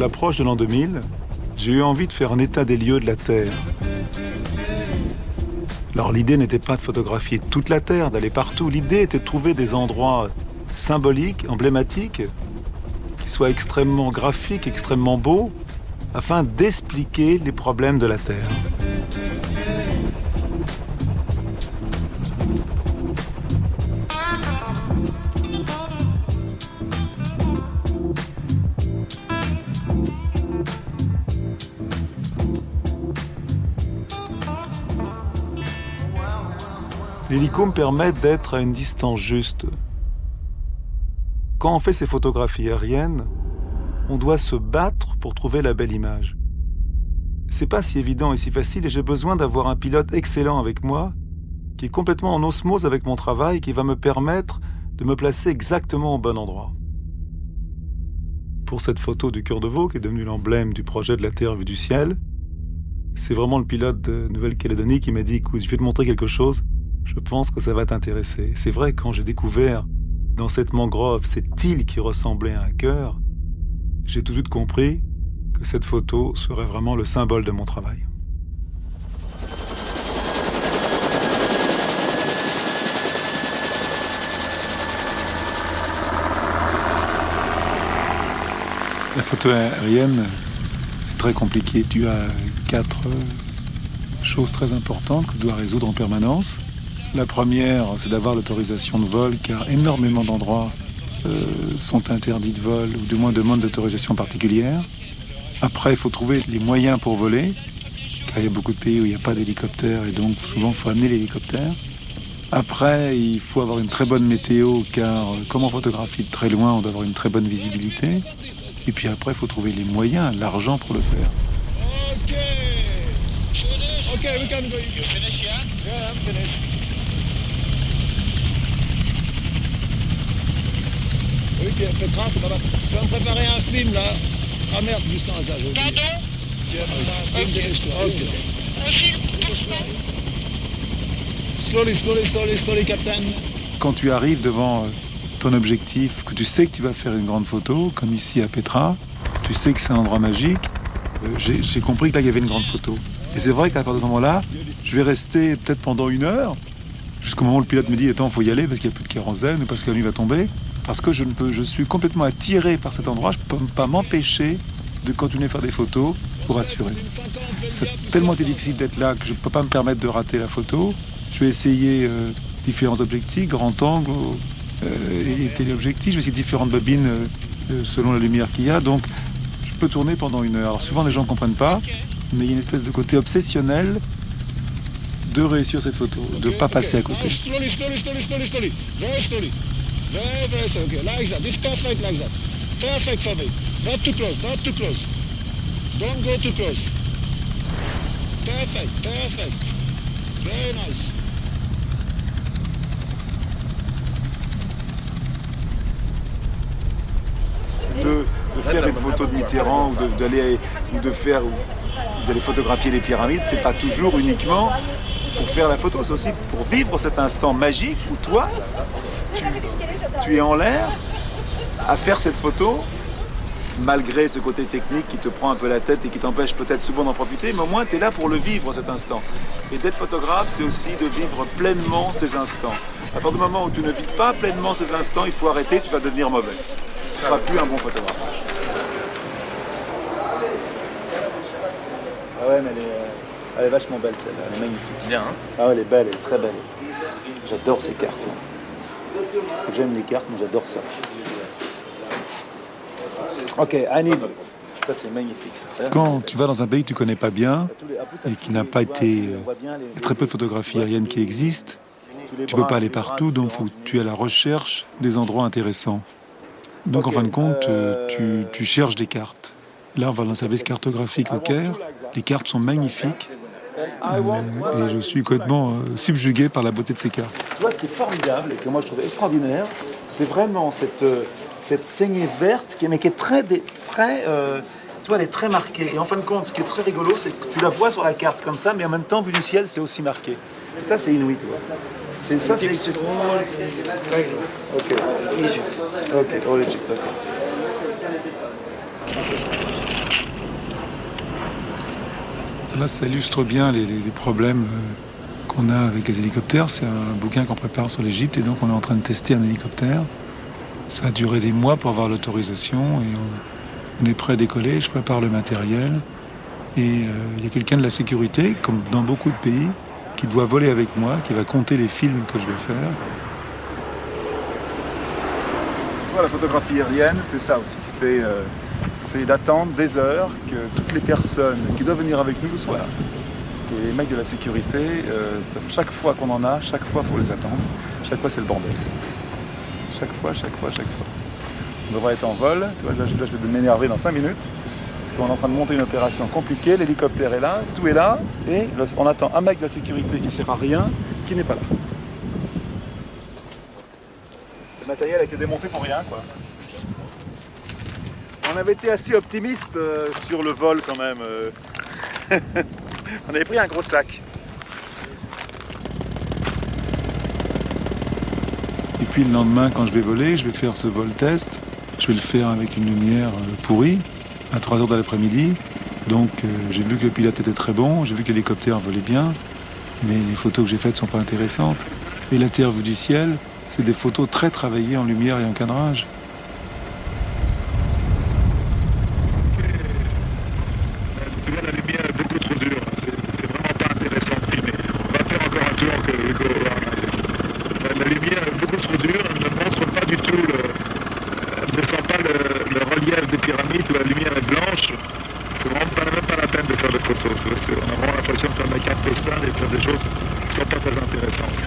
l'approche de l'an 2000, j'ai eu envie de faire un état des lieux de la Terre. Alors l'idée n'était pas de photographier toute la Terre, d'aller partout. L'idée était de trouver des endroits symboliques, emblématiques, qui soient extrêmement graphiques, extrêmement beaux, afin d'expliquer les problèmes de la Terre. L'hélico me permet d'être à une distance juste. Quand on fait ces photographies aériennes, on doit se battre pour trouver la belle image. C'est pas si évident et si facile et j'ai besoin d'avoir un pilote excellent avec moi, qui est complètement en osmose avec mon travail, qui va me permettre de me placer exactement au bon endroit. Pour cette photo du Cœur de Veau, qui est devenue l'emblème du projet de la Terre vue du ciel, c'est vraiment le pilote de Nouvelle-Calédonie qui m'a dit « Écoute, je vais te montrer quelque chose. Je pense que ça va t'intéresser. » C'est vrai, quand j'ai découvert dans cette mangrove, cette île qui ressemblait à un cœur, j'ai tout de suite compris que cette photo serait vraiment le symbole de mon travail. La photo aérienne, c'est très compliqué. Tu as 4 choses très importantes que tu dois résoudre en permanence. La première, c'est d'avoir l'autorisation de vol, car énormément d'endroits sont interdits de vol, ou du moins demandent d'autorisation particulière. Après, il faut trouver les moyens pour voler, car il y a beaucoup de pays où il n'y a pas d'hélicoptère, et donc souvent, il faut amener l'hélicoptère. Après, il faut avoir une très bonne météo, car comme on photographie de très loin, on doit avoir une très bonne visibilité. Et puis après, il faut trouver les moyens, l'argent pour le faire. Ok, we can go. You finish, yeah? Yeah, I'm finished. Oui, puis Petra, c'est pas mal. Je vais me préparer un film, là. Ah merde, du sang, ça, j'ai oublié. Pardon? Film de l'histoire. Ok. Un film, pourquoi? Slowly, Captain. Quand tu arrives devant ton objectif, que tu sais que tu vas faire une grande photo, comme ici à Petra, tu sais que c'est un endroit magique, j'ai compris que là, il y avait une grande photo. Et c'est vrai qu'à partir de ce moment-là, je vais rester peut-être pendant 1 heure, jusqu'au moment où le pilote me dit « Attends, il faut y aller parce qu'il n'y a plus de kérosène, parce que la nuit va tomber ». Parce que je suis complètement attiré par cet endroit, je ne peux pas m'empêcher de continuer à faire des photos pour assurer. C'est tellement été difficile d'être là que je ne peux pas me permettre de rater la photo. Je vais essayer différents objectifs, grand angle et téléobjectif. Je vais essayer différentes bobines selon la lumière qu'il y a. Donc, je peux tourner pendant 1 heure. Alors, souvent, les gens ne comprennent pas, mais il y a une espèce de côté obsessionnel de réussir cette photo, de ne pas passer à côté. Slowly. Very slow. Okay, like that. This perfect like that. Perfect for me. Not too close. Don't go too close. Perfect. Very nice. De faire une photo de Mitterrand ou d'aller photographier les pyramides, c'est pas toujours uniquement pour faire la photo, c'est aussi pour vivre cet instant magique où toi, tu es en l'air à faire cette photo, malgré ce côté technique qui te prend un peu la tête et qui t'empêche peut-être souvent d'en profiter, mais au moins tu es là pour le vivre cet instant. Et d'être photographe, c'est aussi de vivre pleinement ces instants. À partir du moment où tu ne vis pas pleinement ces instants, il faut arrêter, tu vas devenir mauvais. Tu ne seras plus un bon photographe. Ah ouais, mais elle est vachement belle celle-là, elle est magnifique. Bien, hein? Ah ouais, elle est belle, elle est très belle. J'adore ces cartes. Parce que j'aime les cartes, mais j'adore ça. Ok, Annie. Ça, c'est magnifique. Ça. Quand tu vas dans un pays que tu connais pas bien et qui n'a pas été... Il y a très peu de photographies aériennes qui existent. Tu peux pas aller partout, donc faut que tu es à la recherche des endroits intéressants. Donc en fin de compte, tu cherches des cartes. Là, on va dans le service cartographique au Caire. Les cartes sont magnifiques. Et je suis complètement subjugué par la beauté de ces cartes. Tu vois, ce qui est formidable et que moi je trouve extraordinaire, c'est vraiment cette saignée verte, mais qui est très tu vois, elle est très marquée. Et en fin de compte, ce qui est très rigolo, c'est que tu la vois sur la carte comme ça, mais en même temps, vu du ciel, c'est aussi marqué. Et ça, c'est inouï, tu vois. C'est ça, c'est... Ok. Ok, all Egypt, ok. Là, ça illustre bien les problèmes qu'on a avec les hélicoptères. C'est un bouquin qu'on prépare sur l'Égypte et donc on est en train de tester un hélicoptère. Ça a duré des mois pour avoir l'autorisation et on est prêt à décoller. Je prépare le matériel et il y a quelqu'un de la sécurité, comme dans beaucoup de pays, qui doit voler avec moi, qui va compter les films que je vais faire. La photographie aérienne, c'est ça aussi. C'est d'attendre des heures que toutes les personnes qui doivent venir avec nous le soient là. Et les mecs de la sécurité, chaque fois qu'on en a, chaque fois il faut les attendre. Chaque fois c'est le bordel. Chaque fois. On devrait être en vol. Tu vois, là, je vais m'énerver dans 5 minutes. Parce qu'on est en train de monter une opération compliquée. L'hélicoptère est là, tout est là. Et on attend un mec de la sécurité qui ne sert à rien, qui n'est pas là. Le matériel a été démonté pour rien, quoi. On avait été assez optimiste sur le vol quand même. On avait pris un gros sac. Et puis le lendemain, quand je vais voler, je vais faire ce vol test. Je vais le faire avec une lumière pourrie, à 3h de l'après-midi. Donc j'ai vu que le pilote était très bon, j'ai vu que l'hélicoptère volait bien, mais les photos que j'ai faites ne sont pas intéressantes. Et la Terre vue du ciel, c'est des photos très travaillées en lumière et en cadrage. La lumière est beaucoup trop dure, c'est vraiment pas intéressant de filmer. On va faire encore un tour que Hugo va. La lumière est beaucoup trop dure, elle ne montre pas du tout, elle ne sent pas le relief des pyramides où la lumière est blanche. C'est vraiment même pas la peine de faire des photos. On a vraiment l'impression de faire des cartes postales et de faire des choses qui ne sont pas très intéressantes.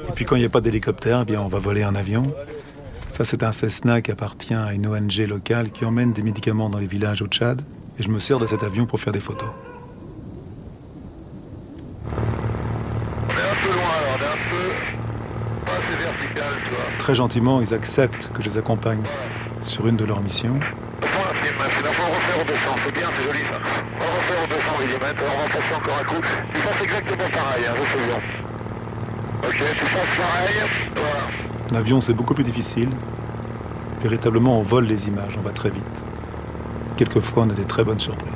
Et puis quand il n'y a pas d'hélicoptère, eh bien on va voler un avion. Ça, c'est un Cessna qui appartient à une ONG locale qui emmène des médicaments dans les villages au Tchad. Et je me sers de cet avion pour faire des photos. On est un peu loin alors, on est un peu pas assez vertical, tu vois. Très gentiment, ils acceptent que je les accompagne sur une de leurs missions. Prends la film, c'est on va refaire au 200, c'est bien, c'est joli ça. On va refaire au 200 mm, on va passer encore un coup. Tu fasses exactement pareil, hein, c'est bon. Ok, tu fasses pareil, voilà. L'avion, c'est beaucoup plus difficile. Véritablement, on vole les images, on va très vite. Quelquefois, on a des très bonnes surprises.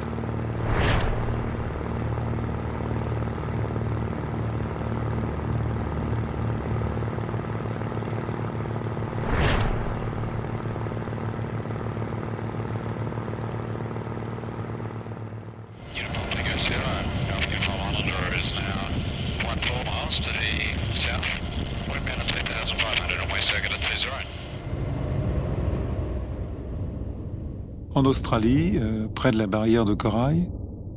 En Australie, près de la barrière de corail,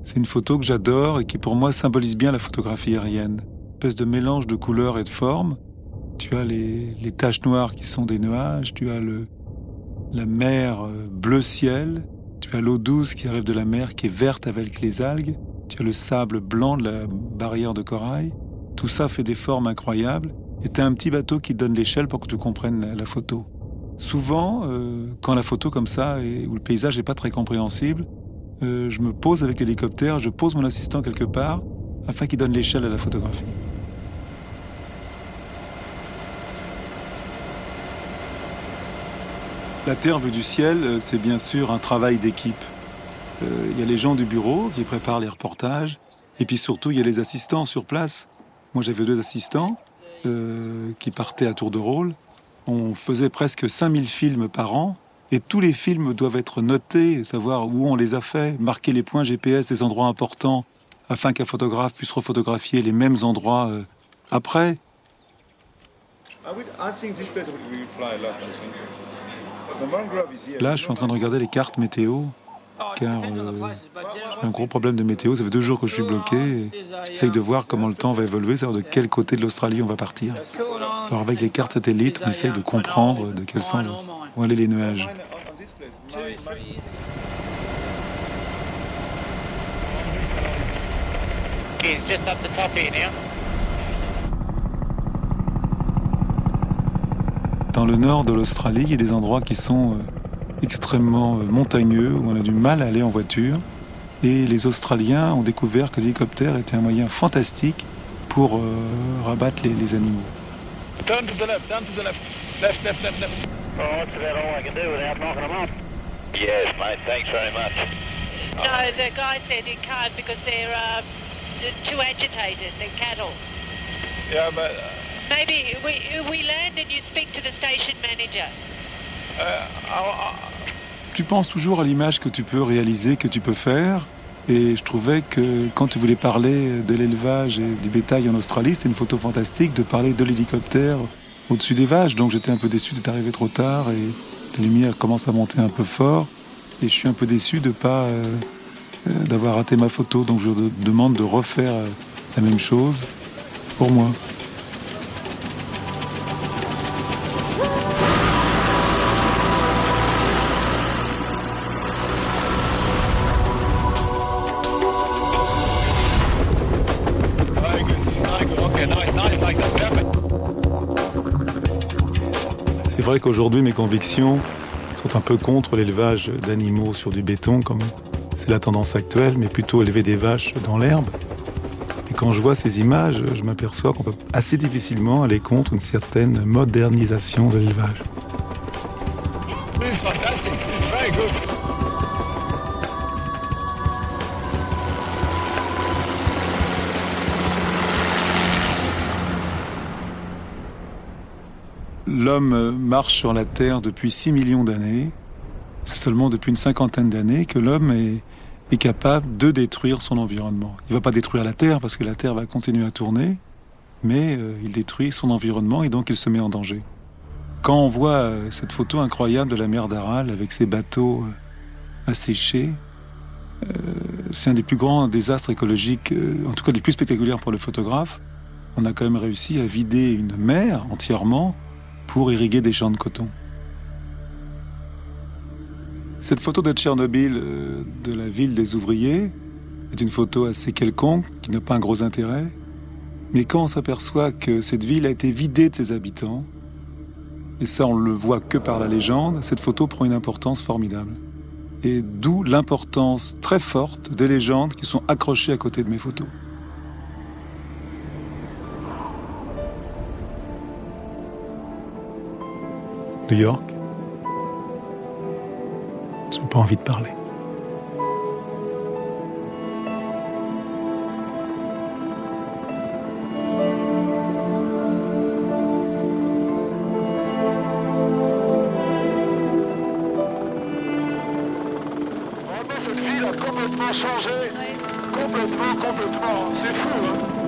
c'est une photo que j'adore et qui pour moi symbolise bien la photographie aérienne. Une espèce de mélange de couleurs et de formes. Tu as les taches noires qui sont des nuages, tu as la mer bleu ciel, tu as l'eau douce qui arrive de la mer qui est verte avec les algues, tu as le sable blanc de la barrière de corail. Tout ça fait des formes incroyables et tu as un petit bateau qui te donne l'échelle pour que tu comprennes la photo. Souvent, quand la photo comme ça, où le paysage n'est pas très compréhensible, je me pose avec l'hélicoptère, je pose mon assistant quelque part, afin qu'il donne l'échelle à la photographie. La Terre vue du ciel, c'est bien sûr un travail d'équipe. Il y a les gens du bureau qui préparent les reportages, et puis surtout, il y a les assistants sur place. Moi, j'avais 2 assistants qui partaient à tour de rôle. On faisait presque 5000 films par an et tous les films doivent être notés, savoir où on les a faits, marquer les points GPS des endroits importants afin qu'un photographe puisse refotographier les mêmes endroits après. Là, je suis en train de regarder les cartes météo car j'ai un gros problème de météo. Ça fait 2 jours que je suis bloqué et j'essaye de voir comment le temps va évoluer, savoir de quel côté de l'Australie on va partir. Alors avec les cartes satellites, on essaye de comprendre de quel sens vont aller les nuages. Dans le nord de l'Australie, il y a des endroits qui sont extrêmement montagneux, où on a du mal à aller en voiture. Et les Australiens ont découvert que l'hélicoptère était un moyen fantastique pour rabattre les animaux. Turn to the left, turn to the left. Left, left, left, left. Oh, that's about all I can do without knocking them off. Yes, mate, thanks very much. No, the guy said you can't because they're too agitated. They're cattle. Yeah, but Maybe we land and you speak to the station manager. Tu penses toujours à l'image que tu peux réaliser, que tu peux faire. Et je trouvais que quand tu voulais parler de l'élevage et du bétail en Australie, c'était une photo fantastique de parler de l'hélicoptère au-dessus des vaches. Donc j'étais un peu déçu d'être arrivé trop tard et la lumière commence à monter un peu fort. Et je suis un peu déçu de pas d'avoir raté ma photo. Donc je demande de refaire la même chose pour moi. very good. Very good. Okay, nice, like that. Perfect. C'est vrai qu'aujourd'hui, mes convictions sont un peu contre l'élevage d'animaux sur du béton, comme c'est la tendance actuelle, mais plutôt élever des vaches dans l'herbe. Et quand je vois ces images, je m'aperçois qu'on peut assez difficilement aller contre une certaine modernisation de l'élevage. This is fantastic. This is very good. L'homme marche sur la Terre depuis 6 millions d'années. C'est seulement depuis une cinquantaine d'années que l'homme est capable de détruire son environnement. Il ne va pas détruire la Terre parce que la Terre va continuer à tourner, mais il détruit son environnement et donc il se met en danger. Quand on voit cette photo incroyable de la mer d'Aral avec ses bateaux asséchés, c'est un des plus grands désastres écologiques, en tout cas des plus spectaculaires pour le photographe. On a quand même réussi à vider une mer entièrement pour irriguer des champs de coton. Cette photo de Tchernobyl, de la ville des ouvriers, est une photo assez quelconque, qui n'a pas un gros intérêt. Mais quand on s'aperçoit que cette ville a été vidée de ses habitants, et ça on le voit que par la légende, cette photo prend une importance formidable. Et d'où l'importance très forte des légendes qui sont accrochées à côté de mes photos. New York. J'ai pas envie de parler. Vraiment, cette ville a complètement changé. Complètement. C'est fou, hein.